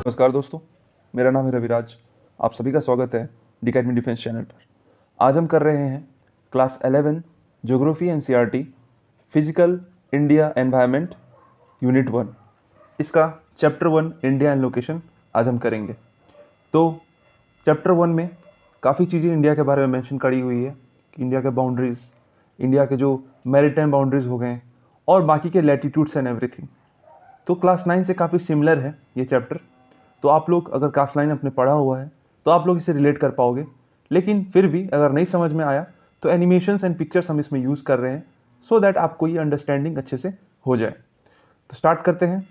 नमस्कार दोस्तों, मेरा नाम है रविराज। आप सभी का स्वागत है डी अकेडमी डिफेंस चैनल पर। आज हम कर रहे हैं class 11 geography NCERT physical India environment unit 1, इसका चैप्टर 1 इंडिया एंड लोकेशन आज हम करेंगे। तो चैप्टर 1 में काफ़ी चीज़ें इंडिया के बारे में मेंशन करी हुई है कि इंडिया के बाउंड्रीज, इंडिया के जो मैरीटाइम बाउंड्रीज हो गए और बाकी के लैटिट्यूड्स एंड एवरीथिंग। तो क्लास 9 से काफ़ी सिमिलर है ये चैप्टर। तो आप लोग अगर क्लास 9 अपने पढ़ा हुआ है तो आप लोग इसे रिलेट कर पाओगे, लेकिन फिर भी अगर नहीं समझ में आया तो एनिमेशंस एंड पिक्चर्स हम इसमें यूज़ कर रहे हैं सो दैट आपको ये अंडरस्टैंडिंग अच्छे से हो जाए। तो स्टार्ट करते हैं।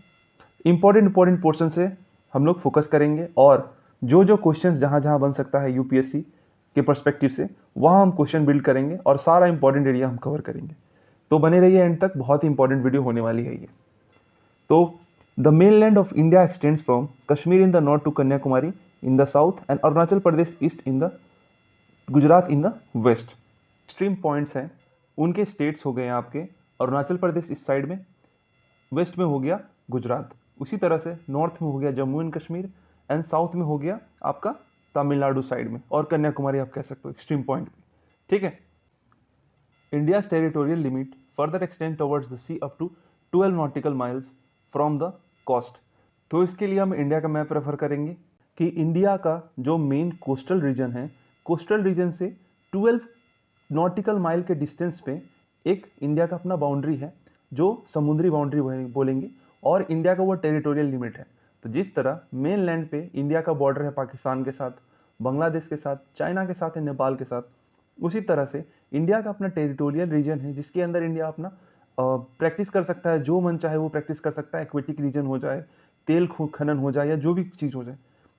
इंपॉर्टेंट पोर्शन से हम लोग फोकस करेंगे और जो जो क्वेश्चंस जहाँ जहाँ बन सकता है यूपीएससी के पर्सपेक्टिव से वहाँ हम क्वेश्चन बिल्ड करेंगे और सारा इंपॉर्टेंट एरिया हम कवर करेंगे। तो बने रहिए एंड तक, बहुत ही इंपॉर्टेंट वीडियो होने वाली है ये। तो the mainland of India extends from Kashmir in the north to Kanyakumari in the south and Arunachal Pradesh east in the Gujarat in the west. Extreme points हैं उनके स्टेट्स हो गए हैं आपके अरुणाचल प्रदेश इस साइड में, वेस्ट में हो गया गुजरात, उसी तरह से नॉर्थ में हो गया Jammu and Kashmir and south में हो गया आपका तमिलनाडु साइड में, और कन्याकुमारी आप कह सकते हो एक्सट्रीम पॉइंट पे। ठीक है। India's territorial limit further extends towards the sea up to 12 nautical miles from the coast। तो इसके लिए हम इंडिया का मैप रेफर करेंगे कि इंडिया का जो मेन कोस्टल रीजन है, कोस्टल रीजन से 12 नॉटिकल माइल के डिस्टेंस पे एक इंडिया का अपना बाउंड्री है जो समुद्री बाउंड्री बोलेंगे, और इंडिया का वो टेरिटोरियल लिमिट है। तो जिस तरह मेन लैंड पे इंडिया का बॉर्डर है पाकिस्तान के साथ, बांग्लादेश के साथ, चाइना के साथ, नेपाल के साथ, उसी तरह से इंडिया का अपना टेरिटोरियल रीजन है जिसके अंदर इंडिया अपना प्रैक्टिस कर सकता है, जो मन चाहे वो प्रैक्टिस कर सकता है। एक्वेटिक रीजन हो जाए, तेल खनन हो जाए, या जो भी चीज़ हो जाए,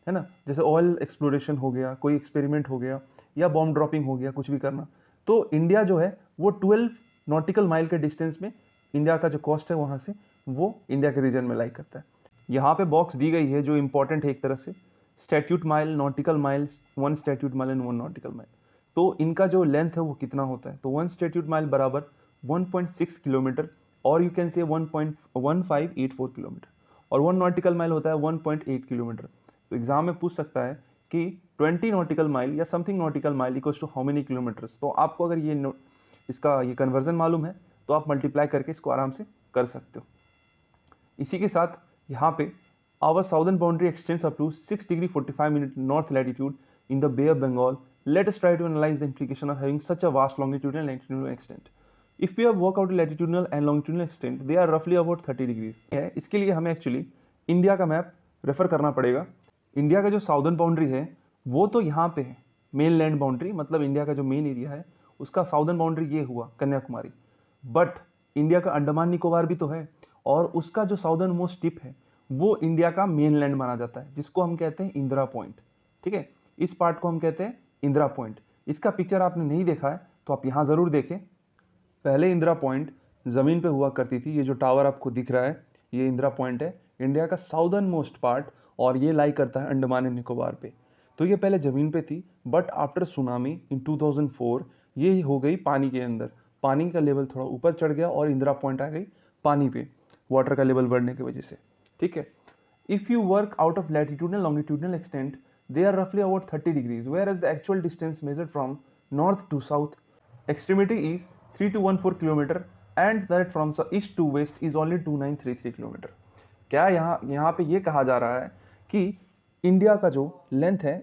है ना। जैसे ऑयल एक्सप्लोरेशन हो गया, कोई एक्सपेरिमेंट हो गया, या बॉम्ब ड्रॉपिंग हो गया, कुछ भी करना। तो इंडिया जो है वो 12 नॉटिकल माइल के डिस्टेंस में इंडिया का जो कॉस्ट है वहाँ से वो इंडिया के रीजन में लाई करता है। यहाँ पे बॉक्स दी गई है जो इंपॉर्टेंट है एक तरह से, statute mile, nautical mile, 1 statute mile and 1 nautical mile. तो इनका जो लेंथ है वो कितना होता है, तो 1 स्टैट्यूट माइल बराबर 1.6 किलोमीटर, और यू कैन से 1.1584 किलोमीटर, और 1 नॉटिकल माइल होता है 1.8 किलोमीटर। तो एग्जाम में पूछ सकता है कि 20 नॉटिकल माइल या something nautical mile equals to how many kilometres. तो आपको अगर इसका ये कन्वर्जन मालूम है तो आप मल्टीप्लाई करके इसको आराम से कर सकते हो। इसी के साथ यहाँ पे our southern boundary extends up to 6 degree 45 minute north latitude in the Bay of Bengal. Let us try to analyze the implication of having such a vast longitudinal and latitudinal extent. If we have work out latitudinal and longitudinal extent, they are roughly about 30 degrees. है, इसके लिए हमें actually India का map refer करना पड़ेगा। India का जो southern boundary है वो तो यहाँ पे है, मेन लैंड बाउंड्री, मतलब इंडिया का जो मेन एरिया है उसका साउदर्न बाउंड्री ये हुआ कन्याकुमारी। बट इंडिया का अंडमान निकोबार भी तो है, और उसका जो साउदर्न मोस्ट टिप है वो इंडिया का मेन लैंड माना जाता है, जिसको हम कहते हैं इंदिरा पॉइंट। ठीक है, इस पार्ट को हम कहते हैं इंदिरा पॉइंट। इसका पिक्चर आपने नहीं देखा है तो आप यहाँ ज़रूर देखें। पहले इंदिरा पॉइंट ज़मीन पे हुआ करती थी, ये जो टावर आपको दिख रहा है ये इंदिरा पॉइंट है, इंडिया का साउदर्न मोस्ट पार्ट, और ये लाई करता है अंडमान एंड निकोबार पे। तो ये पहले ज़मीन पे थी, बट आफ्टर सुनामी इन 2004 ये हो गई पानी के अंदर, पानी का लेवल थोड़ा ऊपर चढ़ गया और इंदिरा पॉइंट आ गई पानी पे, वाटर का लेवल बढ़ने की वजह से। ठीक है। If you work out of latitudinal longitudinal extent, they are roughly about 30 degrees, whereas the actual distance measured from north to south extremity is 3214 kilometer, and that from east to west is only 2933 kilometer। क्या यहाँ पे ये कहा जा रहा है कि India का जो लेंथ है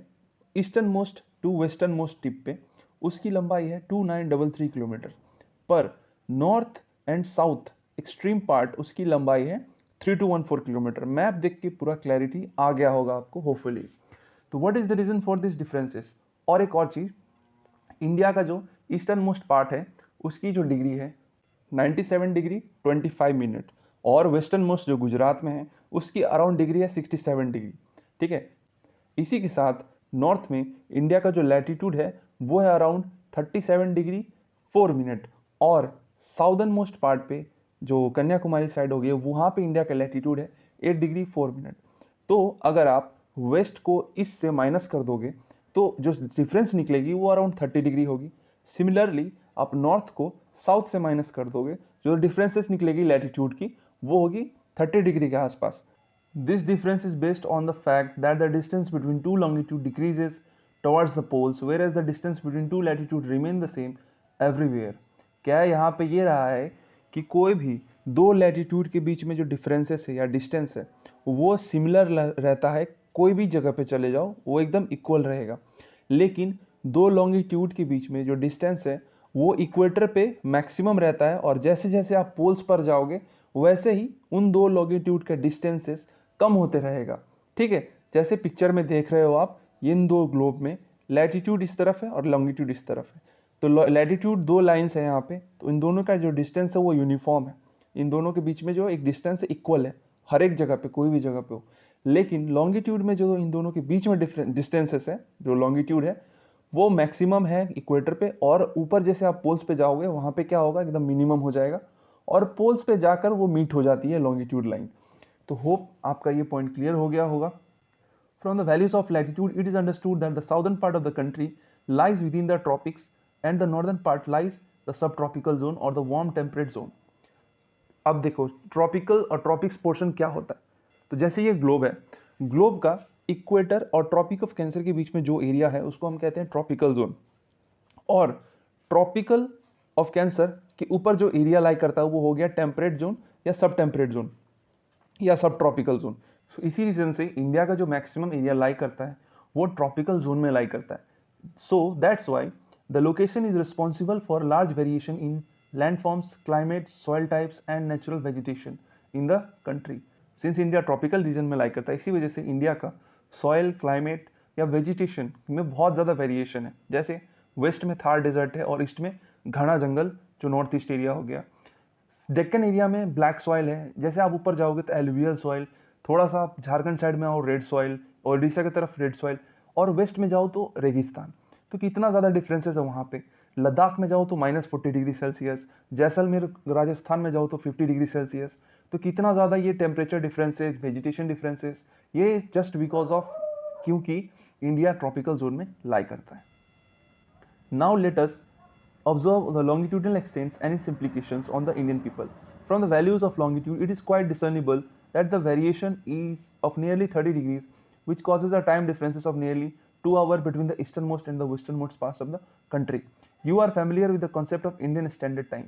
eastern most to western most tip पे उसकी लंबाई है 2933 किलोमीटर, पर north and south extreme part उसकी लंबाई है 3214 किलोमीटर। मैप देख के पूरा क्लैरिटी आ गया होगा आपको होपफुली। तो what is the reason for this differences. और एक और चीज, इंडिया का जो ईस्टर्न मोस्ट पार्ट है उसकी जो डिग्री है 97 डिग्री 25 मिनट, और वेस्टर्न मोस्ट जो गुजरात में है उसकी अराउंड डिग्री है 67 डिग्री। ठीक है। इसी के साथ नॉर्थ में इंडिया का जो लैटिट्यूड है वो है अराउंड 37 डिग्री 4 मिनट, और साउदर्न मोस्ट पार्ट पे जो कन्याकुमारी साइड हो गई वहाँ पे इंडिया का लैटिट्यूड है 8 डिग्री 4 मिनट। तो अगर आप वेस्ट को ईस्ट से माइनस कर दोगे तो जो डिफरेंस निकलेगी वो अराउंड 30 डिग्री होगी। सिमिलरली आप नॉर्थ को साउथ से माइनस कर दोगे, जो डिफरेंसेस निकलेगी लैटिट्यूड की वो होगी 30 डिग्री के आसपास। This difference is based on the fact that the distance between two longitude decreases towards the poles, whereas the distance between two latitude remain the same everywhere. क्या यहाँ पे ये रहा है कि कोई भी दो लैटिट्यूड के बीच में जो डिफरेंसेस है या डिस्टेंस है वो सिमिलर रहता है, कोई भी जगह पे चले जाओ वो एकदम इक्वल रहेगा। लेकिन दो लॉन्गिट्यूड के बीच में जो डिस्टेंस है वो इक्वेटर पे मैक्सिमम रहता है, और जैसे जैसे आप पोल्स पर जाओगे वैसे ही उन दो लॉन्गिट्यूड के डिस्टेंसेस कम होते रहेगा। ठीक है, जैसे पिक्चर में देख रहे हो आप, इन दो ग्लोब में लैटिट्यूड इस तरफ है और लॉन्गिट्यूड इस तरफ है। तो लैटिट्यूड दो लाइंस है यहाँ पे, तो इन दोनों का जो डिस्टेंस है वो यूनिफॉर्म है, इन दोनों के बीच में जो एक डिस्टेंस है इक्वल है हर एक जगह पे, कोई भी जगह पे हो। लेकिन लॉन्गिट्यूड में जो इन दोनों के बीच में डिफरेंट डिस्टेंसेस है, जो लॉन्गिट्यूड है वो मैक्सिमम है इक्वेटर पे, और ऊपर जैसे आप पोल्स पे जाओगे वहां पे क्या होगा, एकदम मिनिमम हो जाएगा, और पोल्स पे जाकर वो मीट हो जाती है लॉन्गिट्यूड लाइन। तो होप आपका ये पॉइंट क्लियर हो गया होगा। From the values of latitude, it is understood that the southern part of the country lies within the tropics and the northern part lies the subtropical zone or the warm temperate zone. अब देखो tropical और tropics portion क्या होता है। तो जैसे ये globe है, ग्लोब का इक्वेटर और ट्रॉपिक ऑफ कैंसर के बीच में जो एरिया है उसको हम कहते हैं ट्रॉपिकल जोन, और ट्रॉपिकल ऑफ कैंसर के ऊपर जो एरिया लाई करता है वो हो गया टेम्परेट जोन या सब टेम्परेट जोन या सब ट्रॉपिकल जोन। सो इसी रीजन से इंडिया का जो मैक्सिमम एरिया लाई करता है वो ट्रॉपिकल जोन में लाई करता है। So that's why the location is responsible for large variation in landforms, climate, soil types and natural vegetation in the country. Since India tropical region में लाई करता है, इसी वजह से इंडिया का सॉइल, क्लाइमेट या वेजिटेशन में बहुत ज़्यादा वेरिएशन है। जैसे वेस्ट में थार डेजर्ट है और ईस्ट में घना जंगल जो नॉर्थ ईस्ट एरिया हो गया। डेक्कन एरिया में ब्लैक सॉइल है, जैसे आप ऊपर जाओगे तो एलुवियल सॉइल, थोड़ा सा आप झारखंड साइड में आओ रेड सॉइल, और उड़ीसा की तरफ रेड सॉइल, और वेस्ट में जाओ तो रेगिस्तान। तो कितना ज़्यादा डिफरेंसेस है वहाँ पे। लद्दाख में जाओ तो -40 डिग्री सेल्सियस, जैसलमेर राजस्थान में जाओ तो 50 डिग्री सेल्सियस। तो कितना ज़्यादा ये टेम्परेचर डिफरेंसेस, वेजिटेशन डिफरेंसेस, ये जस्ट बिकॉज ऑफ क्योंकि इंडिया ट्रॉपिकल जोन में लाई करता है। Now let us observe the longitudinal extents and its implications on the Indian people. From the values of longitude, it is quite discernible that the variation is of nearly 30 degrees, which causes a time differences of nearly 2 hours between the easternmost and the westernmost parts of the country. You are familiar with the concept of Indian Standard Time.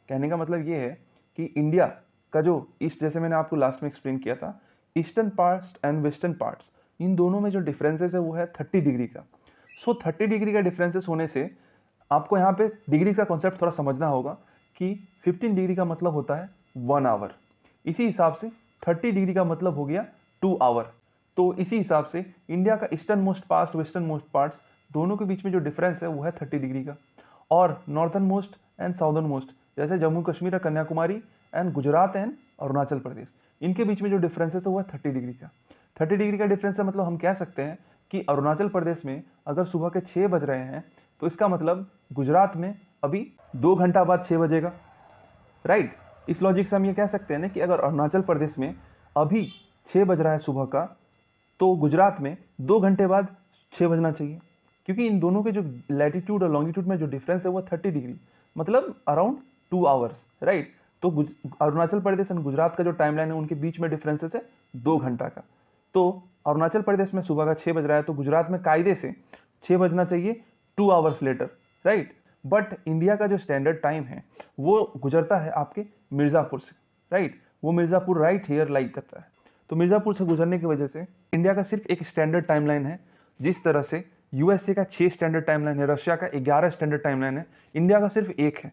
कहने का मतलब ये है कि India का जो east, जैसे मैंने आपको लास्ट में एक्सप्लेन किया था, eastern parts and western parts, इन दोनों में जो डिफरेंसेस है वो है 30 डिग्री का। सो 30 डिग्री का डिफरेंसेस होने से आपको यहाँ पे डिग्री का कॉन्सेप्ट थोड़ा समझना होगा कि 15 डिग्री का मतलब होता है 1 आवर, इसी हिसाब से 30 डिग्री का मतलब हो गया 2 आवर। तो इसी हिसाब से इंडिया का eastern most part, western most parts, दोनों के बीच में जो डिफरेंस है वो है 30 डिग्री का। और northern most and southern most, जैसे जम्मू कश्मीर, कन्याकुमारी एंड गुजरात एंड अरुणाचल प्रदेश, इनके बीच में जो डिफरेंसेस है वो है 30 डिग्री का। 30 डिग्री का डिफरेंस है, मतलब हम कह सकते हैं कि अरुणाचल प्रदेश में अगर सुबह के 6 बज रहे हैं तो इसका मतलब गुजरात में अभी 2 घंटा बाद 6 बजेगा, राइट। इस लॉजिक से हम ये कह सकते हैं ना कि अगर अरुणाचल प्रदेश में अभी 6 बज रहा है सुबह का, तो गुजरात में 2 घंटे बाद 6 बजना चाहिए, क्योंकि इन दोनों के जो लैटिट्यूड और लॉन्गिट्यूड में जो डिफरेंस है वो 30 डिग्री, मतलब अराउंड 2 आवर्स, राइट। तो अरुणाचल प्रदेश और गुजरात का जो टाइमलाइन है उनके बीच में डिफरेंसेस है 2 घंटा का। तो अरुणाचल प्रदेश में सुबह का 6 बज रहा है, तो गुजरात में कायदे से 6 बजना चाहिए 2 hours later, right. But India का जो स्टैंडर्ड टाइम है वो गुजरता है आपके मिर्ज़ापुर से, राइट। वो मिर्ज़ापुर राइट हियर लाई करता है। तो मिर्ज़ापुर से गुजरने की वजह से इंडिया का सिर्फ एक स्टैंडर्ड टाइमलाइन है, जिस तरह से यूएसए का 6 स्टैंडर्ड टाइमलाइन है, रशिया का 11 स्टैंडर्ड टाइमलाइन है, इंडिया का सिर्फ एक है।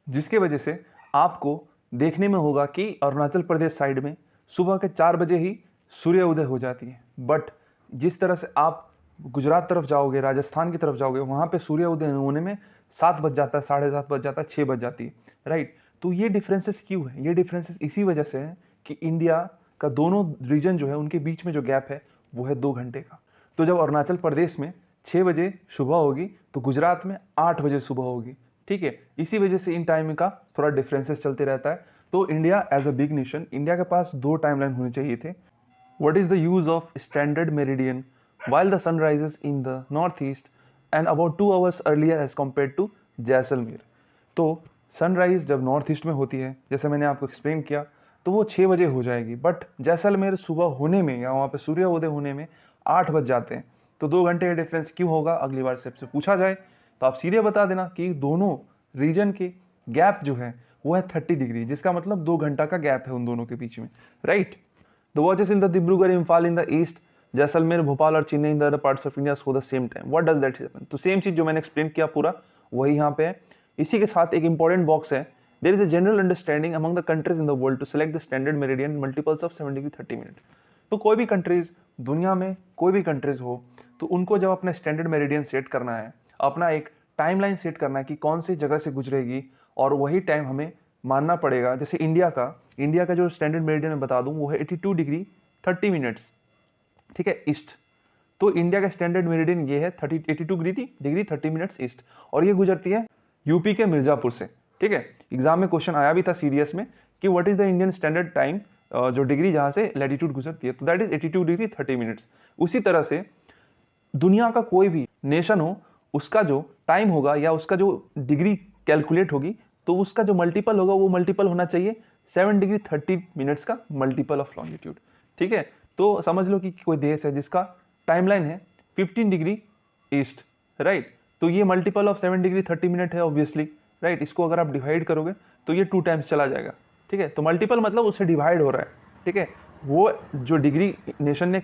जिसके वजह से आपको देखने में होगा कि अरुणाचल प्रदेश साइड में सुबह के 4 बजे ही सूर्य उदय हो जाती है, बट जिस तरह से आप गुजरात तरफ जाओगे, राजस्थान की तरफ जाओगे, वहाँ पे सूर्य उदय होने में 7 बज जाता है, 7:30 बज जाता है, 6 बज जाती है, राइट। तो ये डिफरेंसेस क्यों है? ये डिफरेंसेस इसी वजह से है कि इंडिया का दोनों रीजन जो है उनके बीच में जो गैप है वो है 2 घंटे का। तो जब अरुणाचल प्रदेश में 6 बजे सुबह होगी तो गुजरात में 8 बजे सुबह होगी, ठीक है। इसी वजह से इन टाइम का थोड़ा डिफरेंसेस चलते रहता है। तो India as a big nation, India के पास 2 टाइमलाइन होने चाहिए थे। What is the use of standard meridian while the sun rises in the northeast and about 2 hours earlier as compared to Jaisalmer. तो सनराइज जब नॉर्थ ईस्ट में होती है, जैसे मैंने आपको एक्सप्लेन किया, तो वो 6 बजे हो जाएगी, बट जैसलमेर सुबह होने में या वहाँ पे सूर्योदय होने में 8 बज जाते हैं। तो 2 घंटे का डिफरेंस क्यों होगा, अगली बार से पूछा जाए तो आप सीधे बता देना कि दोनों रीजन के गैप जो है वो है 30 डिग्री, जिसका मतलब 2 घंटा का गैप है उन दोनों के बीच में, right. The watches in the Dibrugarh Imphal in the east, Jaisalmer Bhopal और Chennai in the other parts of India so the same time, what does that happen. तो सेम चीज जो मैंने एक्सप्लेन किया पूरा वही यहाँ पे है। इसी के साथ एक इंपॉर्टेंट बॉक्स है, there is a general understanding among the countries in the world to select the standard meridian multiples of 7 degree 30 minute. तो कोई भी कंट्रीज, दुनिया में कोई भी कंट्रीज हो, तो उनको जब अपना स्टैंडर्ड मेरिडियन सेट करना है, अपना एक टाइमलाइन सेट करना है कि कौन सी जगह से गुजरेगी, और वही टाइम हमें मानना पड़ेगा। जैसे इंडिया का जो स्टैंडर्ड मेरिडियन मैं बता दूं वो है 82 डिग्री 30 मिनट्स, ठीक है, ईस्ट। तो इंडिया का स्टैंडर्ड मेरिडियन ये है 82 डिग्री 30 मिनट्स ईस्ट, और ये गुजरती है यूपी के मिर्जापुर से, ठीक है। एग्जाम में क्वेश्चन आया भी था सीरियस में कि what is the Indian standard time, जो डिग्री जहां से लैटिट्यूड गुजरती है, तो दैट इज 82 डिग्री 30 मिनट्स। उसी तरह से दुनिया का कोई भी नेशन हो, उसका जो टाइम होगा या उसका जो डिग्री कैलकुलेट होगी, तो उसका जो मल्टीपल होगा वो मल्टीपल होना चाहिए 7 डिग्री 30 मिनट्स का मल्टीपल ऑफ लॉन्गिट्यूड, ठीक है। तो समझ लो कि कोई देश है जिसका टाइमलाइन है 15 डिग्री ईस्ट, राइट। तो ये मल्टीपल ऑफ 7 डिग्री 30 मिनट है ऑब्वियसली, राइट। इसको अगर आप डिवाइड करोगे तो ये 2 टाइम्स चला जाएगा, ठीक है। तो मल्टीपल मतलब उससे डिवाइड हो रहा है, ठीक है। वो जो डिग्री नेशन ने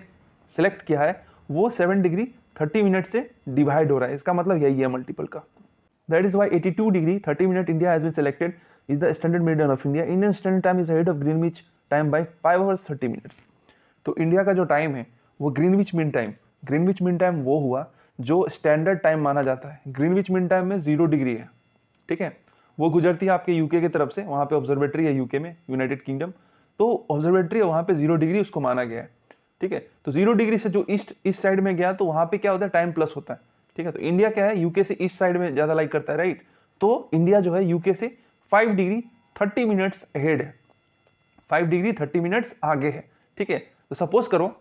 सिलेक्ट किया है वो 7 डिग्री 30 मिनट से डिवाइड हो रहा है, इसका मतलब यही है मल्टीपल का। That is why 82 degree 30 minute India has been selected is the standard meridian of India. Indian standard time is ahead of Greenwich time by 5 hours 30 minutes. तो इंडिया का जो टाइम है वो ग्रीनविच मीन टाइम वो हुआ जो standard time माना जाता है। ग्रीनविच मीन टाइम में 0 डिग्री है, ठीक है। वो गुजरती है आपके यूके की तरफ से, वहां पे ऑब्जर्वेटरी है यूके में, यूनाइटेड किंगडम। तो ऑब्जर्वेटरी है वहां पे 0 डिग्री उसको माना गया है, ठीक है। तो 0 डिग्री से जो ईस्ट साइड में गया तो वहां पे क्या होता है, टाइम प्लस होता है, ठीक है। तो इंडिया क्या है, यूके से ईस्ट साइड में ज्यादा लाइक करता है, राइट। तो इंडिया जो है यूके से 5 डिग्री 30 मिनट्स अहेड है, 5 डिग्री 30 मिनट्स आगे है, ठीक है। तो सपोज करो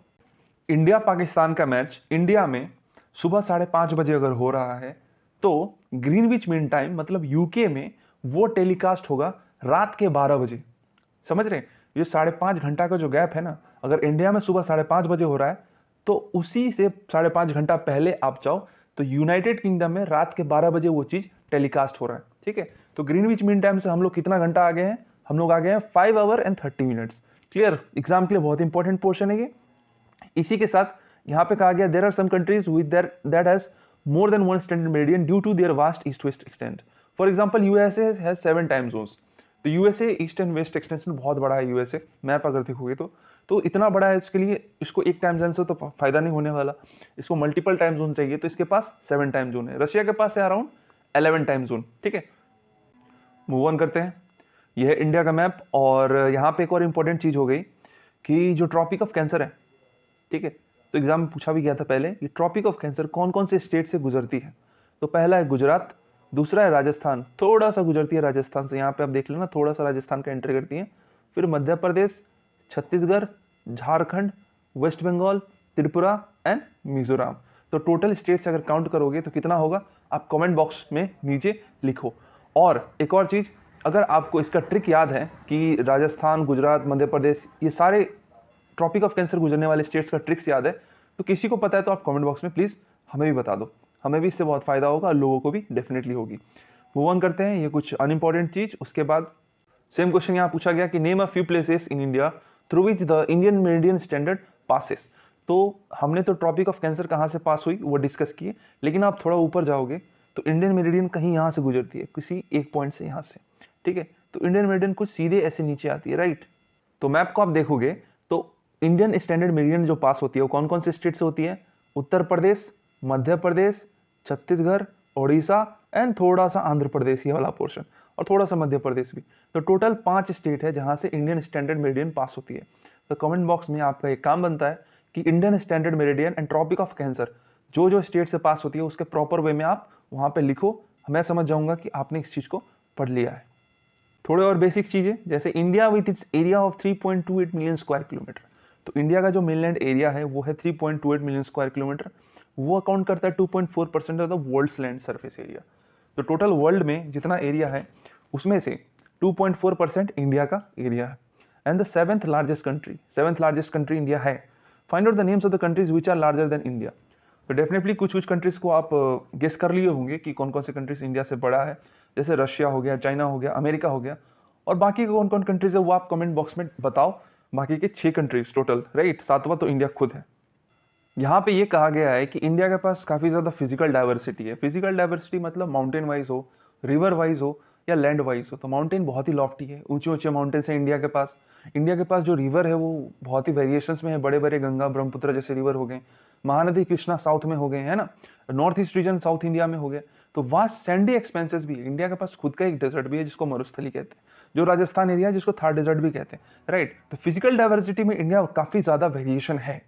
इंडिया पाकिस्तान का मैच इंडिया में सुबह 5:30 बजे अगर हो रहा है, तो ग्रीनविच मीन टाइम मतलब यूके में वो टेलीकास्ट होगा रात के 12 बजे। समझ रहे हैं, ये 5.5 घंटा का जो गैप है ना, अगर इंडिया में सुबह 5:30 बजे हो रहा है तो उसी से 5.5 घंटा पहले आप जाओ तो यूनाइटेड किंगडम में रात के 12 बजे वो चीज टेलीकास्ट हो रहा है, ठीक है। तो ग्रीनविच मीन टाइम से हम लोग कितना घंटा आगे हैं, हम लोग आगे हैं 5 our and 30 minutes. Clear, exam के लिए बहुत इंपॉर्टेंट पोर्शन है ये। इसी के साथ यहां पे कहा गया there are some countries with that has more than one standard meridian due to their vast east west extent. For example USA has 7 time zones. तो USA east and west extension बहुत बड़ा है, यूएसए मैप अगर देखोगे तो इतना बड़ा है, इसके लिए इसको एक टाइम जोन से तो फायदा नहीं होने वाला, इसको मल्टीपल टाइम जोन चाहिए। तो इसके पास 7 टाइम जोन है, रशिया के पास है अराउंड 11 टाइम जोन, ठीक है। मूव ऑन करते हैं, यह है इंडिया का मैप। और यहाँ पे एक और इंपॉर्टेंट चीज हो गई कि जो ट्रॉपिक ऑफ कैंसर है, ठीक है। तो एग्जाम में पूछा भी गया था पहले कि ट्रॉपिक ऑफ कैंसर कौन कौन से स्टेट से गुजरती है। तो पहला है गुजरात, दूसरा है राजस्थान, थोड़ा सा गुजरती है राजस्थान से, यहाँ पे आप देख लेना थोड़ा सा राजस्थान का एंट्री करती है। फिर मध्य प्रदेश, छत्तीसगढ़, झारखंड, वेस्ट बंगाल, त्रिपुरा एंड मिजोरम। तो टोटल स्टेट्स अगर काउंट करोगे तो कितना होगा, आप कमेंट बॉक्स में नीचे लिखो। और एक और चीज, अगर आपको इसका ट्रिक याद है कि राजस्थान, गुजरात, मध्य प्रदेश, ये सारे ट्रॉपिक ऑफ कैंसर गुजरने वाले स्टेट्स का ट्रिक्स याद है, तो किसी को पता है तो आप कमेंट बॉक्स में प्लीज हमें भी बता दो, हमें भी इससे बहुत फायदा होगा और लोगों को भी डेफिनेटली होगी। मूव ऑन करते हैं, ये कुछ अनइंपॉर्टेंट चीज। उसके बाद सेम क्वेश्चन यहाँ पूछा गया कि name a few places in India through which the Indian meridian standard passes. तो हमने तो ट्रॉपिक ऑफ कैंसर कहाँ से पास हुई वो डिस्कस किए, लेकिन आप थोड़ा ऊपर जाओगे तो इंडियन मेरिडियन कहीं यहाँ से गुजरती है, किसी एक पॉइंट से यहाँ से, ठीक है। तो इंडियन मेरिडियन कुछ सीधे ऐसे नीचे आती है, राइट। तो मैप को आप देखोगे तो इंडियन स्टैंडर्ड मेरिडियन जो पास होती है वो कौन कौन से स्टेट से होती है, उत्तर प्रदेश, मध्य प्रदेश, छत्तीसगढ़, उड़ीसा एंड थोड़ा सा आंध्र प्रदेश, ये वाला पोर्शन, और थोड़ा सा मध्य प्रदेश भी। तो टोटल 5 स्टेट है जहां से इंडियन स्टैंडर्ड मेरिडियन पास होती है। तो कमेंट बॉक्स में आपका एक काम बनता है कि Indian standard meridian and tropic of cancer जो जो स्टेट से पास होती है उसके प्रॉपर वे में आप वहां पे लिखो, मैं समझ जाऊंगा कि आपने इस चीज को पढ़ लिया है। थोड़े और बेसिक चीजें, जैसे India with its area of 3.28 million square kilometre. तो इंडिया का जो मेनलैंड एरिया है वो है 3.28 मिलियन स्क्वायर किलोमीटर, वो अकाउंट करता है 2.4% of the world's land surface area. तो टोटल वर्ल्ड में जितना एरिया है उसमें से 2.4% इंडिया का एरिया है। And the seventh largest country India है। Find out the names of the countries which are larger than India. तो डेफिनेटली कुछ कुछ कंट्रीज को आप गेस कर लिए होंगे कि कौन कौन से कंट्रीज इंडिया से बड़ा है, जैसे रशिया हो गया, चाइना हो गया, अमेरिका हो गया, और बाकी कौन कौन कंट्रीज है वो आप कमेंट बॉक्स में बताओ। बाकी के 6 कंट्रीज टोटल, राइट, 7वां तो इंडिया खुद है। यहाँ पे ये कहा गया है कि इंडिया के पास काफी ज्यादा फिजिकल डाइवर्सिटी है। फिजिकल डाइवर्सिटी मतलब माउंटेन वाइज हो, रिवर वाइज हो या लैंड वाइज हो। तो माउंटेन बहुत ही लॉफ्टी है, ऊंचे ऊंचे माउंटेन्स है इंडिया के पास। इंडिया के पास जो रिवर है वो बहुत ही वेरिएशंस में है, बड़े बड़े गंगा ब्रह्मपुत्र जैसे रिवर हो गए, महानदी कृष्णा साउथ में हो गए, है ना, north east region south India में हो गए। तो वास्ट सैंडी एक्सपेंसेस भी है। इंडिया के पास खुद का एक डेजर्ट भी है जिसको मरुस्थली कहते हैं, जो राजस्थान एरिया है जिसको थार डेजर्ट भी कहते हैं, राइट। तो फिजिकल डाइवर्सिटी में इंडिया काफी ज्यादा वेरिएशन है।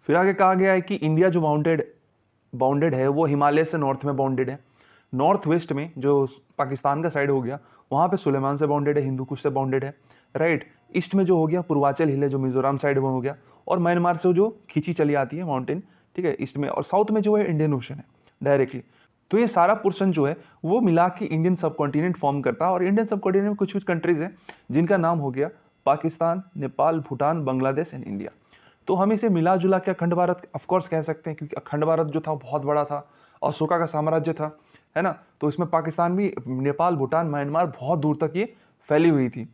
फिर आगे कहा गया है कि इंडिया जो बाउंडेड है वो हिमालय से नॉर्थ में बाउंडेड है। नॉर्थ वेस्ट में जो पाकिस्तान का साइड हो गया वहां पे सुलेमान से बाउंडेड है, हिंदू कुश से बाउंडेड है, राइट। ईस्ट में जो हो गया पूर्वाचल हिल है जो मिजोरम साइड में हो गया, और म्यांमार से जो खींची चली आती है माउंटेन, ठीक है, ईस्ट में। और साउथ में जो है इंडियन ओशन है डायरेक्टली। तो ये सारा पोर्शन जो है वो मिला के इंडियन सब कॉन्टिनेंट फॉर्म करता है। और इंडियन सब कॉन्टिनेंट में कुछ कुछ कंट्रीज हैं जिनका नाम हो गया पाकिस्तान, नेपाल, भूटान, बांग्लादेश एंड इंडिया। तो हम इसे मिला जुला के अखंड भारत ऑफकोर्स कह सकते हैं, क्योंकि अखंड भारत जो था बहुत बड़ा था, अशोका का साम्राज्य था, है ना। तो इसमें पाकिस्तान भी, नेपाल, भूटान, म्यांमार बहुत दूर तक ये फैली हुई थी।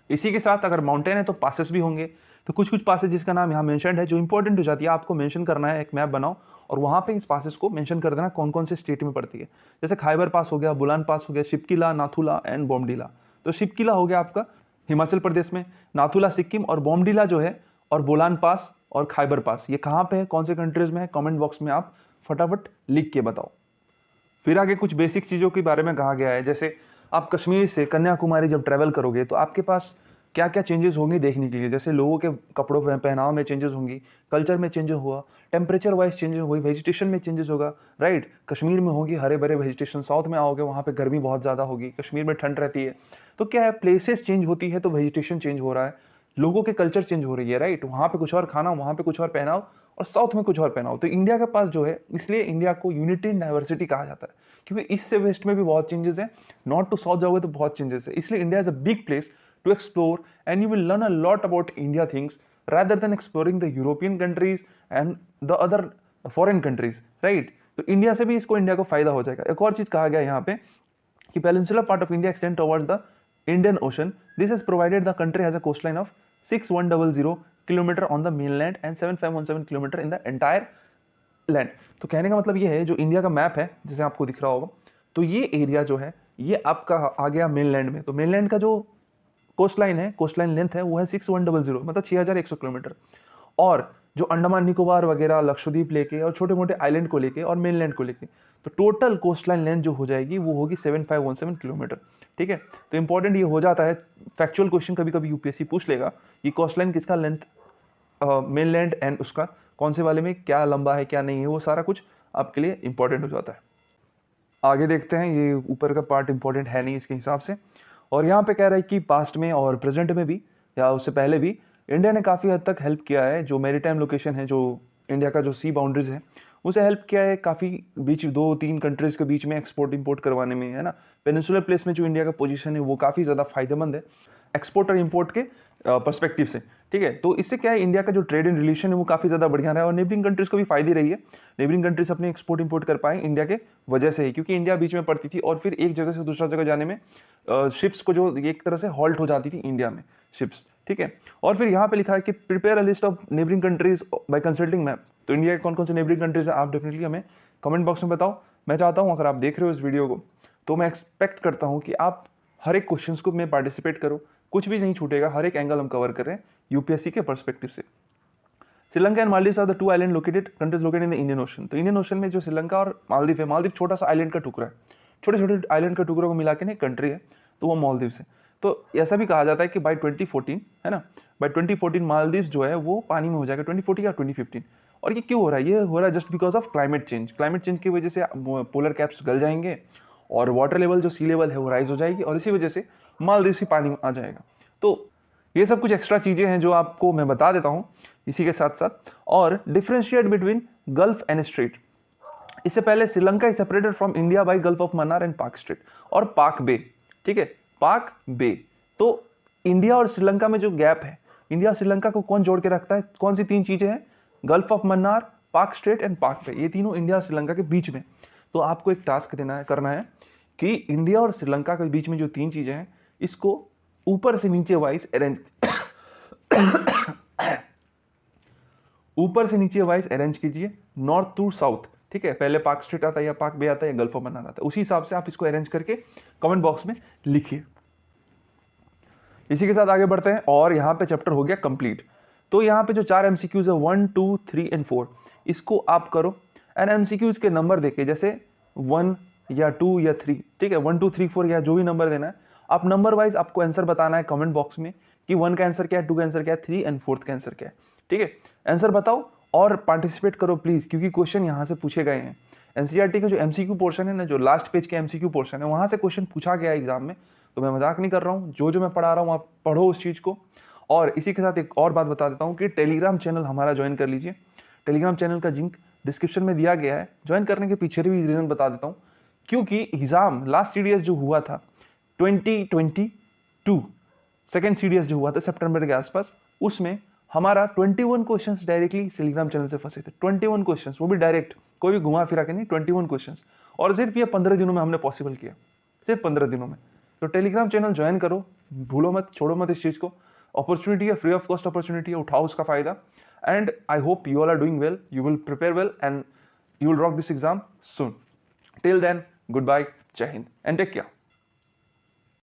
इसी के साथ अगर माउंटेन है तो पासेस भी होंगे। तो कुछ कुछ पासेस जिसका नाम यहाँ मेंशन्ड है जो इंपॉर्टेंट हो जाती है, आपको मेंशन करना है, एक मैप बनाओ और वहां पे इस पासेस को मेंशन कर देना कौन कौन से स्टेट में पड़ती है। जैसे खैबर पास हो गया, बुलान पास हो गया, शिपकिला, नाथुला एंड बोमडिला। तो शिपकिला हो गया आपका हिमाचल प्रदेश में, नाथुला सिक्किम, और बोमडिला जो है और बोलान पास और खैबर पास ये कहाँ पे है, कौन से कंट्रीज में है, कमेंट बॉक्स में आप फटाफट लिख के बताओ। फिर आगे कुछ बेसिक चीजों के बारे में कहा गया है, जैसे आप कश्मीर से कन्याकुमारी जब ट्रैवल करोगे तो आपके पास क्या क्या चेंजेस होंगे देखने के लिए। जैसे लोगों के कपड़ों में, पहनाव में चेंजेस होंगी, कल्चर में चेंजेस हुआ, टेम्परेचर वाइज चेंजेस होगी, वेजिटेशन में चेंजेस होगा, राइट। कश्मीर में होगी हरे भरे वेजिटेशन, साउथ में आओगे वहां पे गर्मी बहुत ज्यादा होगी, कश्मीर में ठंड रहती है। तो क्या है, प्लेसेस चेंज होती है तो वेजिटेशन चेंज हो रहा है, लोगों के कल्चर चेंज हो रही है, राइट। वहां पे कुछ और खाना, वहां पे कुछ और पहनाव, और साउथ में कुछ और पहनाव। तो इंडिया के पास जो है, इसलिए इंडिया को यूनिटी इन डाइवर्सिटी कहा जाता है, क्योंकि ईस्ट से वेस्ट में भी बहुत चेंजेस है, नॉर्थ टू साउथ जाओगे तो बहुत चेंजेस है। इसलिए India is a big place to explore and you will learn a lot about India things rather than exploring the European countries and the other foreign countries, right? तो India से भी इसको, India को फायदा हो जाएगा। एक और चीज कहा गया यहाँ पे कि peninsular part of India extend towards the Indian ocean. This is provided the country has a coastline of 6100 kilometre on the mainland and 7517 kilometre in the entire land. तो कहने का मतलब ये है, जो इंडिया का मैप है जैसे आपको दिख रहा होगा, तो ये एरिया जो है ये आपका आ गया मेनलैंड में। तो मेनलैंड का जो कोस्ट लाइन है, कोस्ट लाइन लेंथ है वो है 6100, मतलब 6100 किलोमीटर। और जो अंडमान निकोबार वगैरह, लक्षद्वीप लेके और छोटे मोटे आइलैंड को लेके और मेनलैंड को लेके, तो टोटल कोस्ट लाइन लेंथ जो हो जाएगी वो होगी 7517 किलोमीटर, ठीक है। तो इंपॉर्टेंट ये हो जाता है, फैक्चुअल क्वेश्चन कभी कभी यूपीएससी पूछ लेगा कि कोस्ट लाइन किसका लेंथ, मेनलैंड एंड उसका कौन से वाले में क्या लंबा है क्या नहीं है, वो सारा कुछ आपके लिए इंपॉर्टेंट हो जाता है। आगे देखते हैं, ये ऊपर का पार्ट इंपॉर्टेंट है नहीं इसके हिसाब से। और यहाँ पे कह रहा है कि पास्ट में और प्रेजेंट में भी या उससे पहले भी इंडिया ने काफ़ी हद तक हेल्प किया है। जो मैरीटाइम लोकेशन है, जो इंडिया का जो सी बाउंड्रीज है, उसे हेल्प किया है काफ़ी, बीच 2-3 कंट्रीज के बीच में एक्सपोर्ट इंपोर्ट करवाने में, है ना। पेनिनसुलर प्लेस में जो इंडिया का पोजीशन है वो काफ़ी ज़्यादा फायदेमंद है एक्सपोर्ट और इंपोर्ट के पर्सपेक्टिव से, ठीक है। तो इससे क्या है, इंडिया का जो ट्रेड एंड रिलेशन है वो काफ़ी ज़्यादा बढ़िया रहा है और नेबरिंग कंट्रीज को भी फायदे रही है। नेबरिंग कंट्रीज अपने एक्सपोर्ट इंपोर्ट कर पाए इंडिया के वजह से ही, क्योंकि इंडिया बीच में पड़ती थी और फिर एक जगह से दूसरा जगह जाने में शिप्स को जो एक तरह से हॉल्ट हो जाती थी इंडिया में शिप्स, ठीक है। और फिर यहाँ पे लिखा है कि prepare a list of neighbouring countries by consulting map. तो इंडिया के कौन कौन से नेबरिंग कंट्रीज है आप डेफिनेटली हमें कमेंट बॉक्स में बताओ। मैं चाहता हूँ अगर आप देख रहे हो इस वीडियो को तो मैं एक्सपेक्ट करता हूँ कि आप हर एक क्वेश्चन को में पार्टिसिपेट करो, कुछ भी नहीं छूटेगा, हर एक एंगल हम कवर कर रहे हैं यूपीएससी के पर्सपेक्टिव से। Sri Lanka and Maldives are the two island countries located in the Indian Ocean. तो इंडियन ओशन में जो श्रीलंका और मालदीव है, मालदीव छोटा सा आइलैंड का टुकड़ा है, छोटे छोटे आइलैंड का टुकड़ों को मिला के एक कंट्री है, तो वो मालदीव है। तो ऐसा भी कहा जाता है कि बाय 2014, है ना, बाय 2014 मालदीव जो है वो पानी में हो जाएगा, 2014 या 2015। और ये क्यों हो रहा है, ये हो रहा है just because of climate change. Climate change की वजह से पोलर कैप्स गल जाएंगे और वाटर लेवल जो सी लेवल है वो राइज हो जाएगी और इसी वजह से मालदीव ही पानी में आ जाएगा। तो ये सब कुछ एक्स्ट्रा चीजें हैं जो आपको मैं बता देता हूं इसी के साथ साथ। और differentiate between gulf and straight. इससे पहले Sri Lanka is separated from India by gulf of Mannar and पाक स्ट्रेट और पाक बे, ठीक है, पाक बे। तो इंडिया और श्रीलंका में जो गैप है, इंडिया और श्रीलंका को कौन जोड़ के रखता है? कौन सी 3 चीजें हैं? गल्फ ऑफ मन्नार, पाक स्ट्रेट एंड पाक बे, ये तीनों इंडिया और श्रीलंका के बीच में। तो आपको एक टास्क करना है कि इंडिया और श्रीलंका के बीच में जो 3 चीजें हैं, इसको ऊपर से नीचे वाइज अरेंज ऊपर से नीचे वाइज अरेंज कीजिए, नॉर्थ टू साउथ। ठीक है, पहले पाक स्ट्रेट आता है या पाक बे आता है या गल्फ ऑफ मन्नार आता है, उसी हिसाब से आप इसको अरेंज करके कमेंट बॉक्स में लिखिए। इसी के साथ आगे बढ़ते हैं और यहाँ पे चैप्टर हो गया कंप्लीट। तो यहाँ पे जो 4 एमसीक्यूज है 1, 2, 3 एंड 4, इसको आप करो एंड एमसीक्यूज के नंबर देके, जैसे 1 या 2 या 3, ठीक है, 1, 2, 3, 4 या जो भी नंबर देना है, आप नंबर वाइज आपको आंसर बताना है कमेंट बॉक्स में कि 1 का आंसर क्या है, 2 का आंसर क्या है, 3 एंड 4 का आंसर क्या है। ठीक है, आंसर बताओ और पार्टिसिपेट करो प्लीज, क्योंकि क्वेश्चन यहाँ से पूछे गए हैं। एनसीईआरटी का जो एमसीक्यू पोर्शन है ना, जो लास्ट पेज के एमसीक्यू पोर्शन है, वहां से क्वेश्चन पूछा गया एग्जाम में। तो मैं मजाक नहीं कर रहा हूँ, जो मैं पढ़ा रहा हूँ आप पढ़ो उस चीज को। और इसी के साथ एक और बात बता देता हूँ कि टेलीग्राम चैनल हमारा ज्वाइन कर लीजिए। टेलीग्राम चैनल का लिंक डिस्क्रिप्शन में दिया गया है। ज्वाइन करने के पीछे भी रीजन बता देता हूँ, क्योंकि एग्जाम लास्ट सीडीएस जो हुआ था 2022, सेकेंड सीडीएस जो हुआ था सितंबर के आसपास, उसमें हमारा 21 क्वेश्चंस डायरेक्टली टेलीग्राम चैनल से फंसे थे। 21 क्वेश्चंस, वो भी डायरेक्ट, कोई भी घुमा फिरा के नहीं, 21 क्वेश्चंस। और सिर्फ ये 15 दिनों में हमने पॉसिबल किया, सिर्फ 15 दिनों में। तो टेलीग्राम चैनल ज्वाइन करो, भूलो मत, छोड़ो मत इस चीज को। अपॉर्चुनिटी है, फ्री ऑफ कॉस्ट अपॉर्चुनिटी है, उठाओ उसका फायदा। And I hope you all are doing well, you will prepare well and you will rock this exam soon. Till then, good bye, जय हिंद एंड टेक केयर।